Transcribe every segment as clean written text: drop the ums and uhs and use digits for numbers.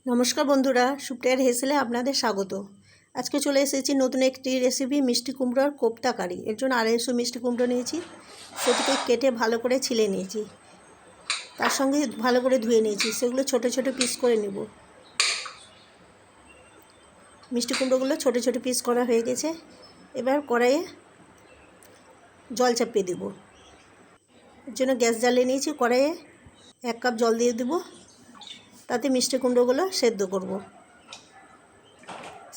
নমস্কার বন্ধুরা, সুপ্রিয়ার হেসেলে আপনাদের স্বাগত। আজকে চলে এসেছি নতুন একটি রেসিপি, মিষ্টি কুমড়োর কোপ্তা কারি। এর জন্য 250 মিষ্টি কুমড়ো নিয়েছি, সেটিকে কেটে ভালো করে ছিলে নিয়েছি, তার সঙ্গে ভালো করে ধুয়ে নিয়েছি। সেগুলো ছোট ছোট পিস করে নেব। মিষ্টি কুমড়োগুলো ছোট ছোট পিস করা হয়ে গেছে। এবার কড়াইয়ে জল চাপিয়ে দেব। এর জন্য গ্যাস জ্বালিয়ে নিয়েছি। কড়াইয়ে 1 কাপ জল দিয়ে দেব। তাতে মিষ্টি কুমড়োগুলো সেদ্ধ করব।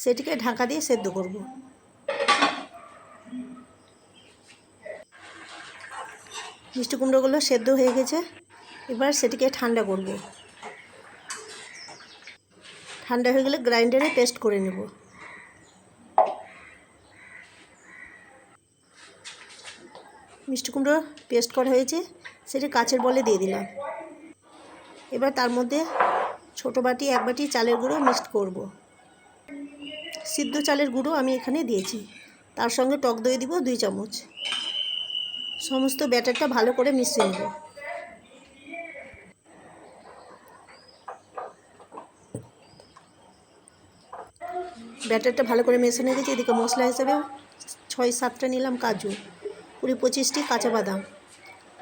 সেটিকে ঢাকা দিয়ে সেদ্ধ করব। মিষ্টি কুমড়োগুলো সেদ্ধ হয়ে গেছে। এবার সেটিকে ঠান্ডা করব। ঠান্ডা হয়ে গেলে গ্রাইন্ডারে পেস্ট করে নেব। মিষ্টি কুমড়ো পেস্ট করা হয়েছে, সেটি কাচের বলে দিয়ে দিলাম। এবার তার মধ্যে ছোটো বাটি 1 বাটি চালের গুঁড়ো মিক্সড করব। সিদ্ধ চালের গুঁড়ো আমি এখানে দিয়েছি। তার সঙ্গে টক দই দিব 2 চামচ। সমস্ত ব্যাটারটা ভালো করে মিশিয়ে নেব। ব্যাটারটা ভালো করে মেশানো গেছে। এদিকে মশলা হিসেবে 6-7টা নিলাম কাজু, 20-25টি কাঁচা বাদাম,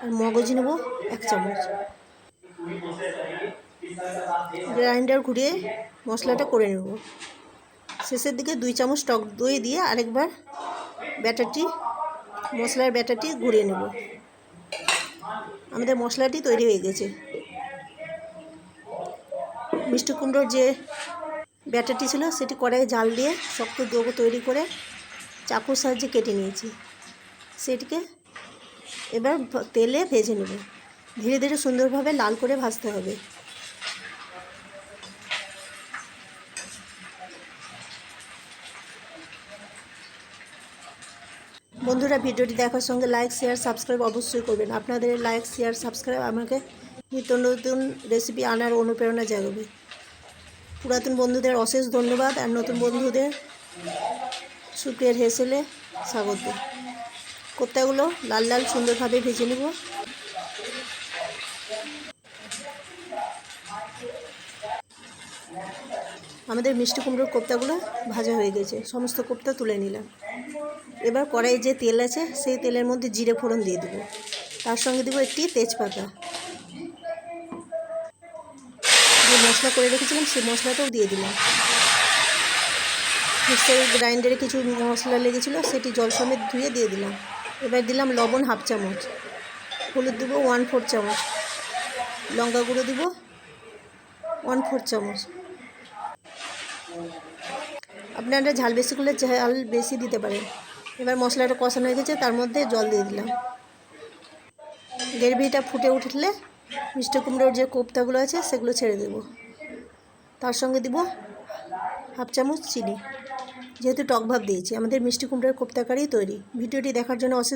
আর মগজ নেব 1 চামচ। গ্রাইন্ডার ঘুরিয়ে মশলাটা করে নেব। শেষের দিকে 2 চামচ টক দই দিয়ে আরেকবার মশলার ব্যাটারটি ঘুরিয়ে নেব। আমাদের মশলাটি তৈরি হয়ে গেছে। মিষ্টি কুমড়োর যে ব্যাটারটি ছিল সেটি কড়াইয়ে জাল দিয়ে শক্ত ডো তৈরি করে চাকুর সাহায্যে কেটে নিয়েছি। সেটিকে এবার তেলে ভেজে নেব। ধীরে ধীরে সুন্দরভাবে লাল করে ভাজতে হবে। বন্ধুরা, ভিডিওটি দেখার সঙ্গে লাইক, শেয়ার, সাবস্ক্রাইব অবশ্যই করবেন। আপনাদের লাইক, শেয়ার, সাবস্ক্রাইব আমাকে নিত্য নতুন রেসিপি আনার অনুপ্রেরণা জাগাবে। পুরাতন বন্ধুদের অশেষ ধন্যবাদ, আর নতুন বন্ধুদের সুপ্রিয়ার হেসেলে স্বাগত। কোপ্তাগুলো লাল লাল সুন্দরভাবে ভেজে নেব। আমাদের মিষ্টি কুমড়োর কোপ্তাগুলো ভাজা হয়ে গেছে। সমস্ত কোপ্তা তুলে নিলাম। এবার কড়াইয়ে যে তেল আছে সেই তেলের মধ্যে জিরে ফোড়ন দিয়ে দেবো। তার সঙ্গে দেবো একটি তেজপাতা। যে মশলা করে রেখেছিলাম সেই মশলাটাও দিয়ে দিলাম। মিক্সার গ্রাইন্ডারে কিছু মশলা লেগেছিলো, সেটি জল সমেত ধুয়ে দিয়ে দিলাম। এবার দিলাম লবণ 1/2 চামচ, হলুদ দেবো 1/4 চামচ, লঙ্কা গুঁড়ো দেবো 1/4 চামচ। আপনারা ঝাল বেশি করলে ঝাল বেশি দিতে পারেন। এবার মশলাটা কষানো হয়ে গেছে, তার মধ্যে জল দিয়ে দিলাম। গ্রেভিটা ফুটে উঠলে মিষ্টি কুমড়োর যে কোপ্তাগুলো আছে সেগুলো ছেড়ে দেব। তার সঙ্গে দিব 1/2 চামচ চিনি। যেহেতু টক ভাব দিয়েছি, আমাদের মিষ্টি কুমড়োর কোপ্তা কারি তৈরি। ভিডিওটি দেখার জন্য অশেষ